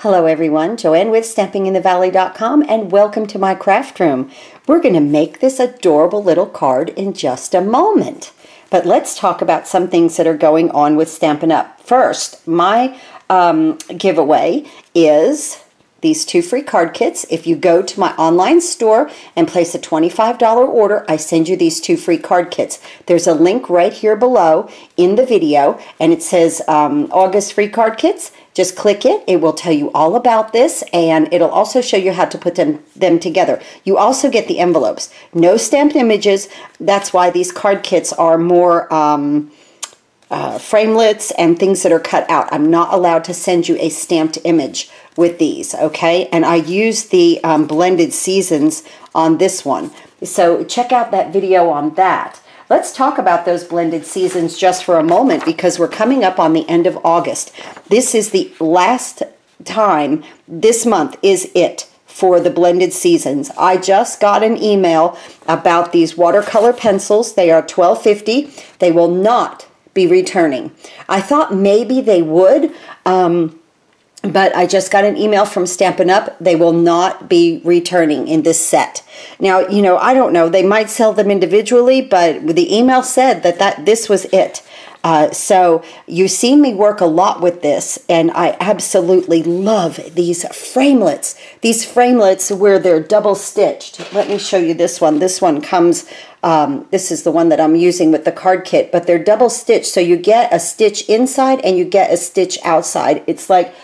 Hello everyone, Joanne with StampingInTheValley.com and welcome to my craft room. We're going to make this adorable little card in just a moment. But let's talk about some things that are going on with Stampin' Up. First, my giveaway is these 2 free card kits. If you go to my online store and place a $25 order, I send you these 2 free card kits. There's a link right here below in the video, and it says August free card kits. Just click it. It will tell you all about this, and it'll also show you how to put them together. You also get the envelopes. No stamped images. That's why these card kits are more framelits and things that are cut out. I'm not allowed to send you a stamped image with these, okay? And I use the blended seasons on this one. So check out that video on that. Let's talk about those blended seasons just for a moment because we're coming up on the end of August. This is the last time. This month is it for the blended seasons. I just got an email about these watercolor pencils. They are $12.50. They will not be returning. I thought maybe they would, but I just got an email from Stampin' Up. They will not be returning in this set. Now, you know, I don't know. They might sell them individually, but the email said that this was it. So you've seen me work a lot with this, and I absolutely love these framelits. These framelits where they're double stitched. Let me show you this one. This one comes, this is the one that I'm using with the card kit, but they're double stitched. So you get a stitch inside and you get a stitch outside. It's like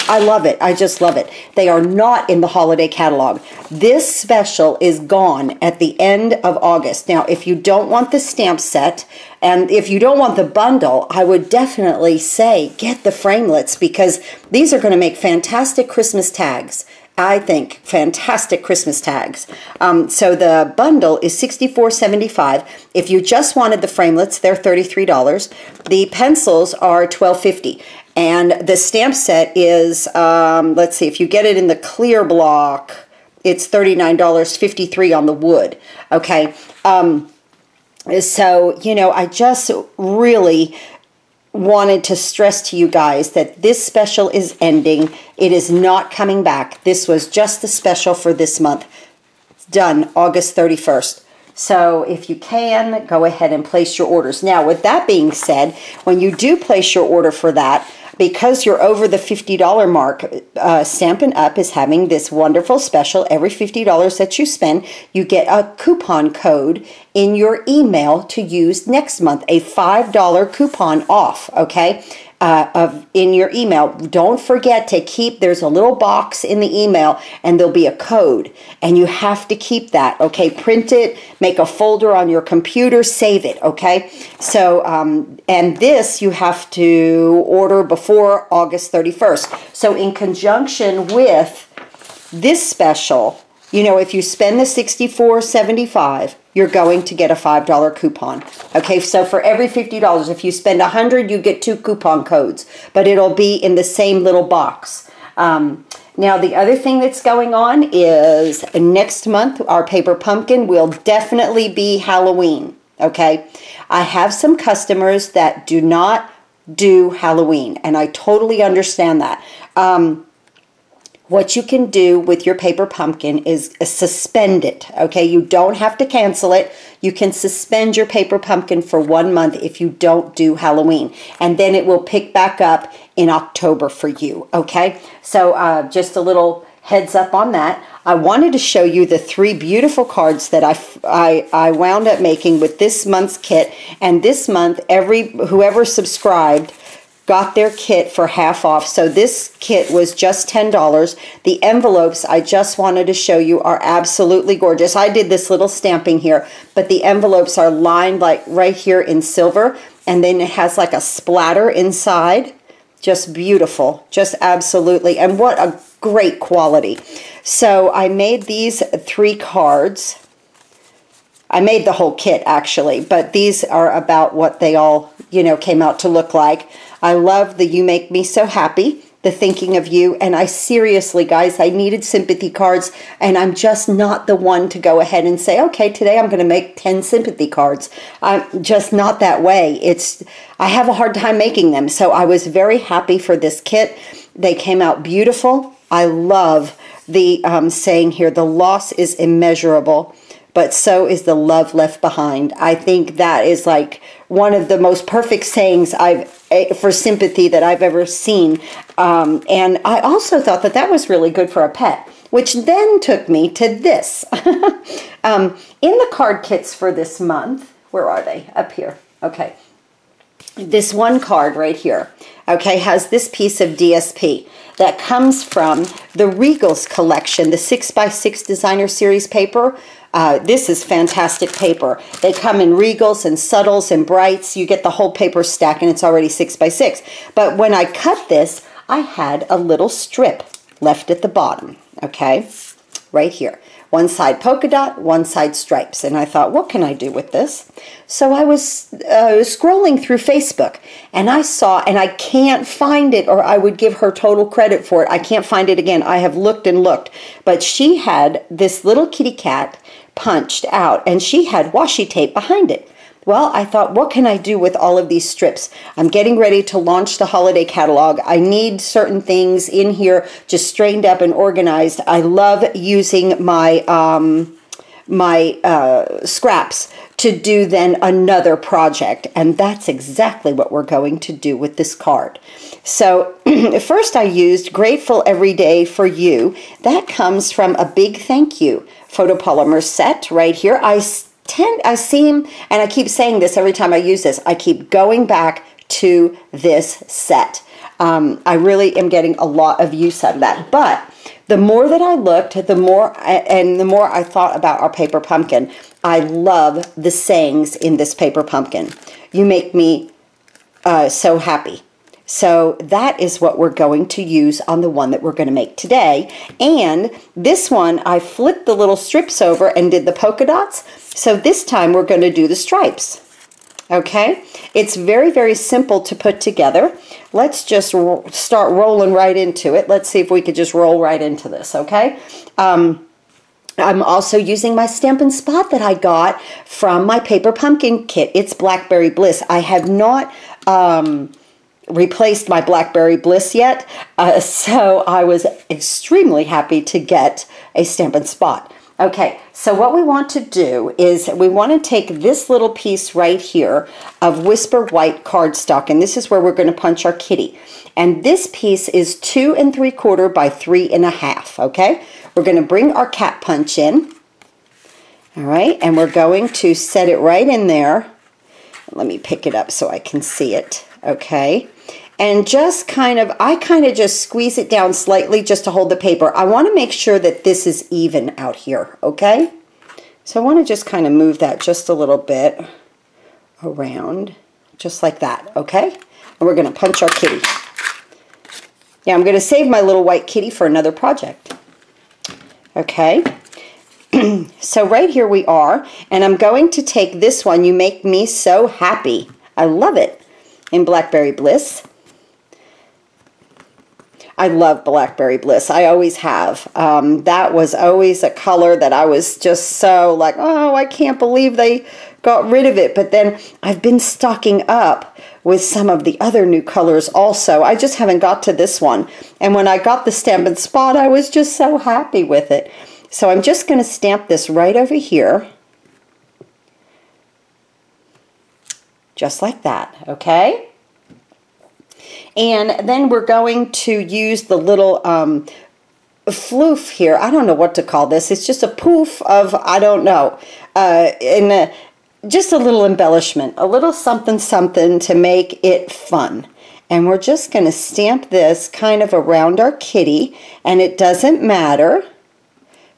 I love it. I just love it. They are not in the holiday catalog. This special is gone at the end of August. Now, if you don't want the stamp set and if you don't want the bundle, I would definitely say get the framelits because these are going to make fantastic Christmas tags. I think fantastic Christmas tags. So the bundle is $64.75. If you just wanted the framelits, they're $33. The pencils are $12.50. And the stamp set is, let's see, if you get it in the clear block, it's $39.53 on the wood. Okay. So, you know, I just really wanted to stress to you guys that this special is ending. It is not coming back. This was just the special for this month. It's done August 31st. So if you can, go ahead and place your orders. Now, with that being said, when you do place your order for that, because you're over the $50 mark, Stampin' Up! Is having this wonderful special. Every $50 that you spend, you get a coupon code in your email to use next month, a $5 coupon off, okay, in your email. Don't forget to keep, there's a little box in the email and there'll be a code and you have to keep that, okay? Print it, make a folder on your computer, save it, okay? So, and this you have to order before August 31st. So in conjunction with this special, you know, if you spend the $64.75, you're going to get a $5 coupon. Okay, so for every $50, if you spend $100, you get 2 coupon codes, but it'll be in the same little box. Now, the other thing that's going on is next month, our paper pumpkin will definitely be Halloween. Okay, I have some customers that do not do Halloween, and I totally understand that. What you can do with your paper pumpkin is suspend it, okay? You don't have to cancel it. You can suspend your paper pumpkin for 1 month if you don't do Halloween. And then it will pick back up in October for you, okay? So just a little heads up on that. I wanted to show you the 3 beautiful cards that I wound up making with this month's kit. And this month, whoever subscribed got their kit for half off. So this kit was just $10. The envelopes I just wanted to show you are absolutely gorgeous. I did this little stamping here, but the envelopes are lined like right here in silver, and then it has like a splatter inside. Just beautiful, just absolutely, and what a great quality. So I made these 3 cards. I made the whole kit actually, but these are about what they all, you know, came out to look like. I love the You Make Me So Happy, the thinking of you, and I seriously, guys, I needed sympathy cards, and I'm just not the one to go ahead and say, okay, today I'm going to make 10 sympathy cards. I'm just not that way. I have a hard time making them, so I was very happy for this kit. They came out beautiful. I love the saying here, the loss is immeasurable, but so is the love left behind. I think that is like one of the most perfect sayings for sympathy that I've ever seen. And I also thought that that was really good for a pet, which then took me to this. In the card kits for this month, where are they? Up here. Okay. This one card right here, okay, has this piece of DSP that comes from the Regals collection, the 6x6 Designer Series paper. This is fantastic paper. They come in Regals and Subtles and Brights. You get the whole paper stack and it's already 6x6. But when I cut this, I had a little strip left at the bottom, okay, right here. One side polka dot, one side stripes. And I thought, what can I do with this? So I was scrolling through Facebook and I saw, and I can't find it, or I would give her total credit for it. I can't find it again. I have looked and looked. But she had this little kitty cat punched out and she had washi tape behind it. Well, I thought, what can I do with all of these strips? I'm getting ready to launch the holiday catalog. I need certain things in here just straightened up and organized. I love using my scraps to do then another project, and that's exactly what we're going to do with this card. So first I used Grateful Every Day for You. That comes from a big thank you photopolymer set right here. I seem, and I keep saying this every time I use this, I keep going back to this set. I really am getting a lot of use out of that. But the more that I looked, the more I thought about our paper pumpkin. I love the sayings in this paper pumpkin. You make me so happy. So that is what we're going to use on the one that we're going to make today. And this one, I flipped the little strips over and did the polka dots. So this time we're going to do the stripes. Okay? It's very, very simple to put together. Let's just start rolling right into it. Let's see if we could just roll right into this, okay? I'm also using my Stampin' Spot that I got from my paper pumpkin kit. It's Blackberry Bliss. I have not replaced my Blackberry Bliss yet, so I was extremely happy to get a Stampin' Spot. Okay, so what we want to do is we want to take this little piece right here of Whisper White cardstock, and this is where we're going to punch our kitty. And this piece is 2 3/4 by 3 1/2, okay? We're going to bring our cat punch in, all right, and we're going to set it right in there. Let me pick it up so I can see it, okay? And just I kind of just squeeze it down slightly just to hold the paper. I want to make sure that this is even out here, okay? So I want to just kind of move that just a little bit around, just like that, okay? And we're going to punch our kitty. Yeah, I'm going to save my little white kitty for another project. Okay? So right here we are, and I'm going to take this one, You Make Me So Happy. I love it, in Blackberry Bliss. I love Blackberry Bliss. I always have. That was always a color that I was just so like, oh, I can't believe they got rid of it. But then I've been stocking up with some of the other new colors also. I just haven't got to this one. And when I got the Stampin' Spot, I was just so happy with it. So I'm just going to stamp this right over here. Just like that, okay? And then we're going to use the little floof here. I don't know what to call this. It's just a poof of, I don't know, just a little embellishment, a little something something to make it fun. And we're just going to stamp this kind of around our kitty, and it doesn't matter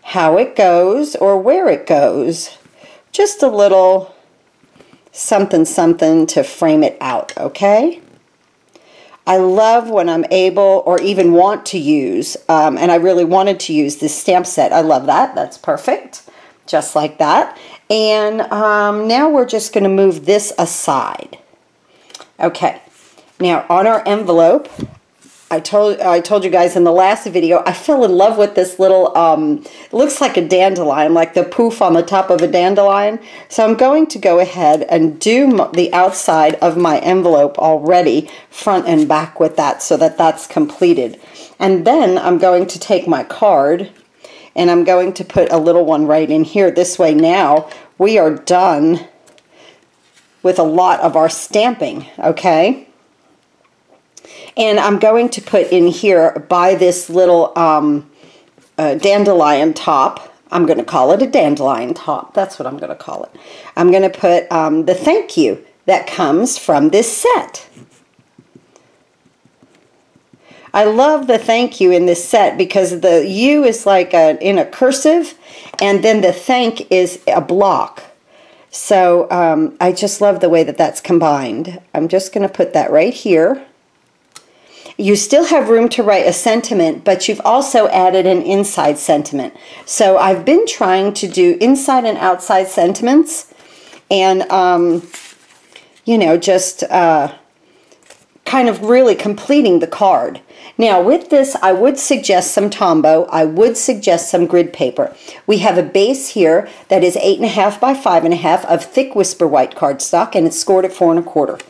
how it goes or where it goes. Just a little something something to frame it out, okay? I love when I'm able or even want to use, and I really wanted to use this stamp set. I love that. That's perfect. Just like that. And now we're just going to move this aside. Okay. Now on our envelope, I told you guys in the last video, I fell in love with this little, it looks like a dandelion, like the poof on the top of a dandelion. So I'm going to go ahead and do the outside of my envelope already, front and back with that, so that that's completed. And then I'm going to take my card and I'm going to put a little one right in here. This way now we are done with a lot of our stamping, okay? And I'm going to put in here by this little dandelion top. I'm going to call it a dandelion top. That's what I'm going to call it. I'm going to put the thank you that comes from this set. I love the thank you in this set because the U is like in a cursive, and then the thank is a block. So I just love the way that that's combined. I'm just going to put that right here. You still have room to write a sentiment, but you've also added an inside sentiment. So I've been trying to do inside and outside sentiments, and you know, just kind of really completing the card. Now with this, I would suggest some Tombow. I would suggest some grid paper. We have a base here that is 8.5 by 5.5 of thick Whisper White cardstock, and it's scored at 4 1/4.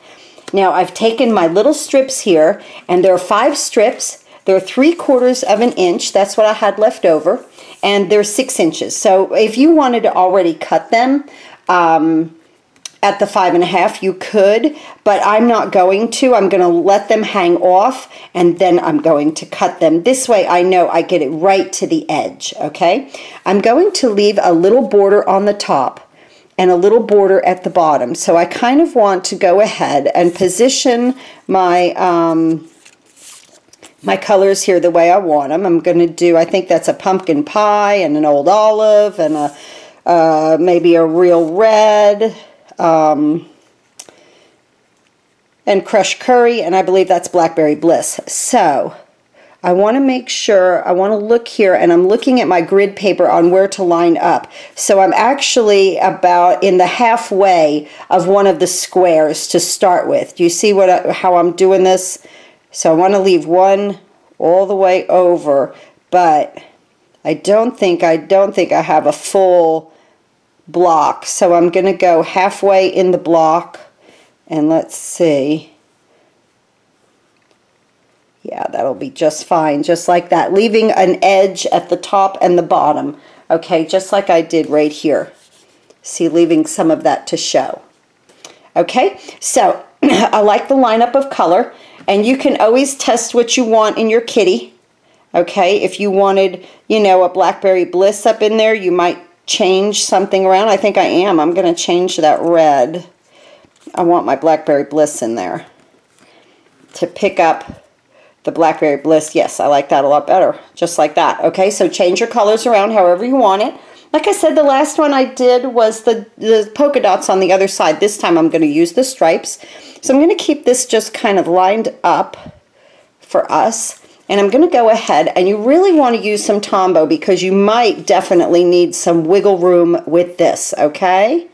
Now I've taken my little strips here, and there are 5 strips. They're 3/4 of an inch. That's what I had left over, and they're 6 inches. So if you wanted to already cut them at the 5.5, you could, but I'm not going to. I'm going to let them hang off, and then I'm going to cut them. This way I know I get it right to the edge, okay? I'm going to leave a little border on the top and a little border at the bottom. So I kind of want to go ahead and position my my colors here the way I want them. I'm going to do, I think that's a pumpkin pie and an old olive and a maybe a real red, and crushed curry, and I believe that's blackberry bliss. So I want to make sure, I want to look here, and I'm looking at my grid paper on where to line up. So I'm actually about in the halfway of one of the squares to start with. Do you see how I'm doing this? So I want to leave one all the way over, but I don't think I have a full block. So I'm going to go halfway in the block, and let's see. Yeah, that'll be just fine, just like that, leaving an edge at the top and the bottom, okay, just like I did right here. See, leaving some of that to show. Okay, so I like the lineup of color, and you can always test what you want in your kitty, okay? If you wanted, you know, a blackberry bliss up in there, you might change something around. I think I am. I'm going to change that red. I want my blackberry bliss in there to pick up the blackberry bliss. Yes, I like that a lot better, just like that. Okay, so change your colors around however you want it. Like I said, the last one I did was the polka dots on the other side. This time I'm going to use the stripes. So I'm going to keep this just kind of lined up for us. And I'm going to go ahead, and you really want to use some Tombow because you might definitely need some wiggle room with this, okay?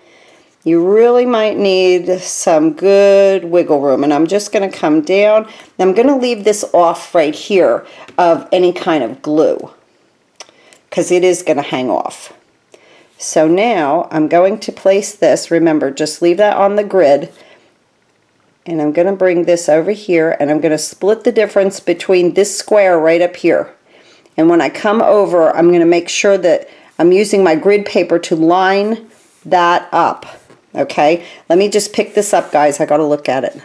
You really might need some good wiggle room. And I'm just going to come down. I'm going to leave this off right here of any kind of glue because it is going to hang off. So now I'm going to place this. Remember, just leave that on the grid. And I'm going to bring this over here, and I'm going to split the difference between this square right up here. And when I come over, I'm going to make sure that I'm using my grid paper to line that up. Okay, let me just pick this up, guys. I got to look at it.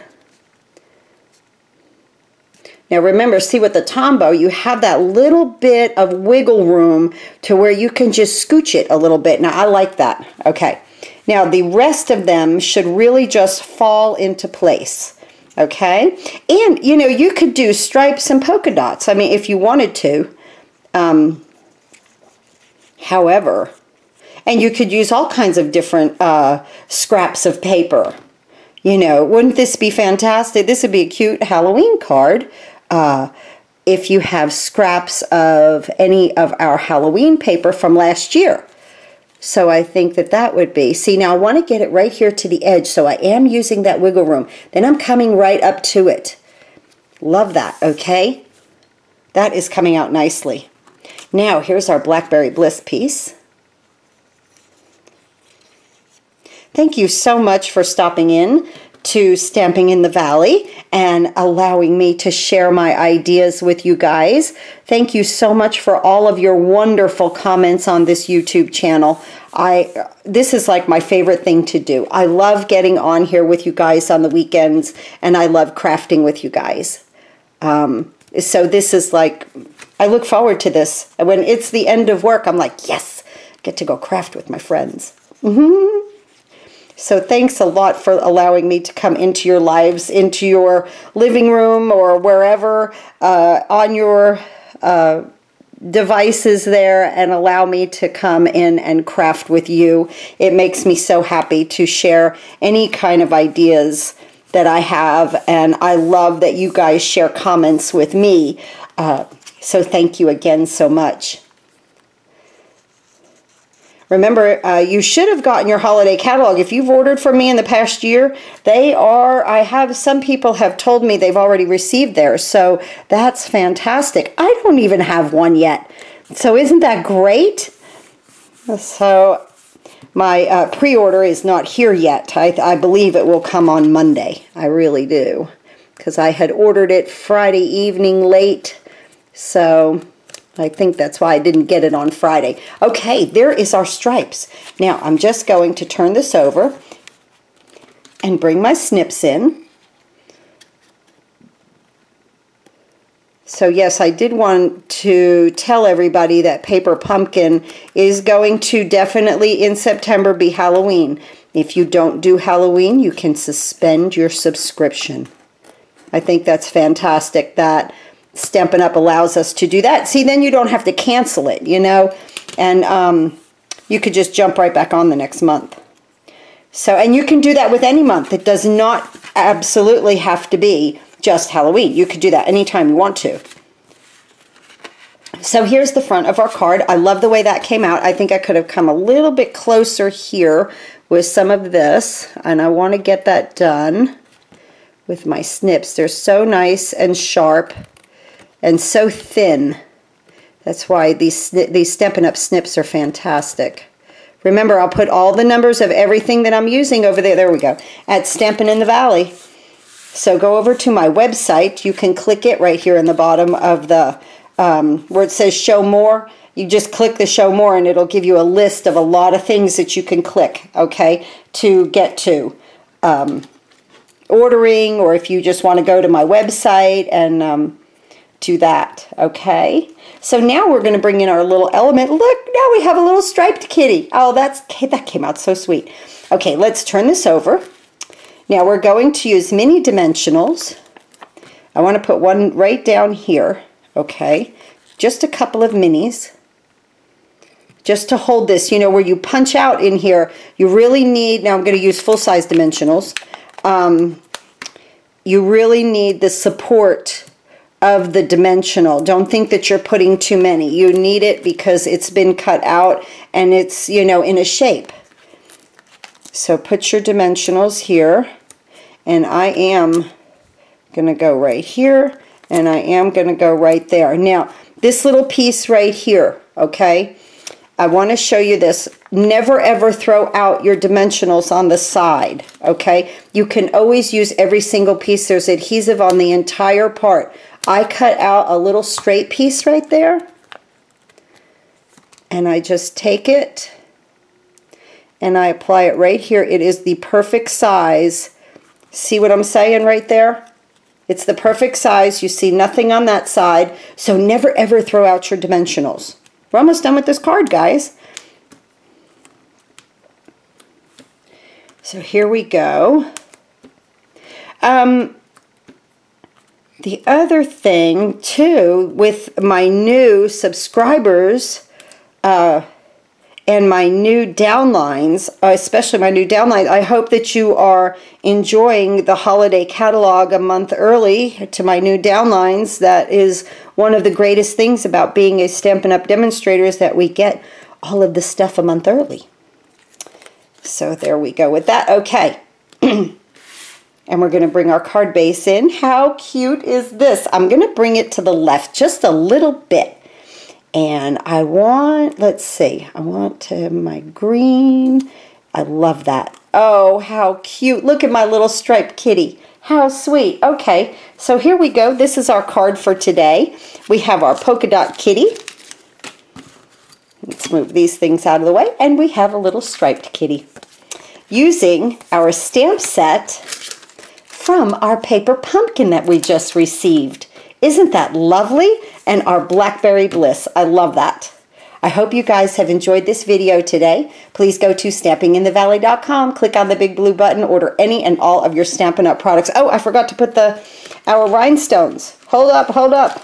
Now remember, see with the Tombow, you have that little bit of wiggle room to where you can just scooch it a little bit. Now I like that. Okay. Now the rest of them should really just fall into place. Okay. And you know, you could do stripes and polka dots. I mean, if you wanted to. However, and you could use all kinds of different scraps of paper. You know, wouldn't this be fantastic? This would be a cute Halloween card if you have scraps of any of our Halloween paper from last year. So I think that that would be. See, now I want to get it right here to the edge, so I am using that wiggle room. Then I'm coming right up to it. Love that, okay? That is coming out nicely. Now, here's our Blackberry Bliss piece. Thank you so much for stopping in to Stamping in the Valley and allowing me to share my ideas with you guys. Thank you so much for all of your wonderful comments on this YouTube channel. This is like my favorite thing to do. I love getting on here with you guys on the weekends, and I love crafting with you guys. So this is like, I look forward to this. When it's the end of work, I'm like, yes, I get to go craft with my friends. So thanks a lot for allowing me to come into your lives, into your living room or wherever on your devices there, and allow me to come in and craft with you. It makes me so happy to share any kind of ideas that I have, and I love that you guys share comments with me. So thank you again so much. Remember, you should have gotten your holiday catalog. If you've ordered from me in the past year, some people have told me they've already received theirs, so that's fantastic. I don't even have one yet, so isn't that great? So my pre-order is not here yet. I believe it will come on Monday. I really do, because I had ordered it Friday evening late, so I think that's why I didn't get it on Friday. Okay, there is our stripes. Now, I'm just going to turn this over and bring my snips in. So yes, I did want to tell everybody that Paper Pumpkin is going to definitely in September be Halloween. If you don't do Halloween, you can suspend your subscription. I think that's fantastic that Stampin' Up! Allows us to do that. See, then you don't have to cancel it, you know, and you could just jump right back on the next month. So, and you can do that with any month. It does not absolutely have to be just Halloween. You could do that anytime you want to. So here's the front of our card. I love the way that came out. I think I could have come a little bit closer here with some of this, and I want to get that done with my snips. They're so nice and sharp and so thin. That's why these Stampin' Up! Snips are fantastic. Remember, I'll put all the numbers of everything that I'm using over there. There we go. At Stampin' in the Valley. So go over to my website. You can click it right here in the bottom of the, where it says Show More. You just click the Show More and it'll give you a list of a lot of things that you can click, okay, to get to ordering, or if you just want to go to my website and do that, okay? So now we're going to bring in our little element. Look, now we have a little striped kitty. Oh, that came out so sweet. Okay, let's turn this over. Now we're going to use mini dimensionals. I want to put one right down here, okay? Just a couple of minis. Just to hold this, you know, where you punch out in here, you really need, now I'm going to use full-size dimensionals. You really need the support of the dimensional. Don't think that you're putting too many. You need it because it's been cut out and it's, you know, in a shape. So put your dimensionals here, and I am going to go right here, and I am going to go right there. Now, this little piece right here, okay, I want to show you this. Never ever throw out your dimensionals on the side, okay? You can always use every single piece. There's adhesive on the entire part. I cut out a little straight piece right there, and I just take it and I apply it right here. It is the perfect size. See what I'm saying right there? It's the perfect size. You see nothing on that side, so never ever throw out your dimensionals. We're almost done with this card, guys. So here we go. The other thing, too, with my new subscribers and my new downlines, especially my new downlines, I hope that you are enjoying the holiday catalog a month early to my new downlines. That is one of the greatest things about being a Stampin' Up! Demonstrator, is that we get all of the stuff a month early. So there we go with that. Okay. And we're going to bring our card base in. How cute is this? I'm going to bring it to the left just a little bit. And I want, let's see, I want my green. I love that. Oh, how cute. Look at my little striped kitty. How sweet. Okay, so here we go. This is our card for today. We have our polka dot kitty. Let's move these things out of the way. And we have a little striped kitty. Using our stamp set from our paper pumpkin that we just received. Isn't that lovely? And our Blackberry Bliss. I love that. I hope you guys have enjoyed this video today. Please go to stampinginthevalley.com, click on the big blue button, order any and all of your Stampin' Up! Products. Oh, I forgot to put our rhinestones. Hold up, hold up.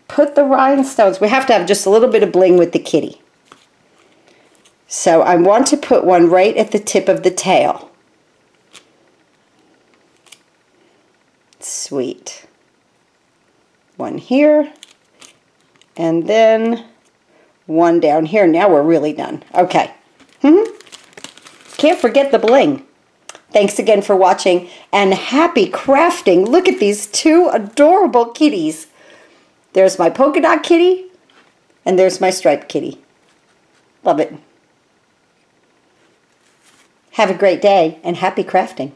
Put the rhinestones. We have to have just a little bit of bling with the kitty. So I want to put one right at the tip of the tail. Sweet. One here. And then one down here. Now we're really done. Okay. Can't forget the bling. Thanks again for watching. And happy crafting. Look at these two adorable kitties. There's my polka dot kitty. And there's my striped kitty. Love it. Have a great day and happy crafting.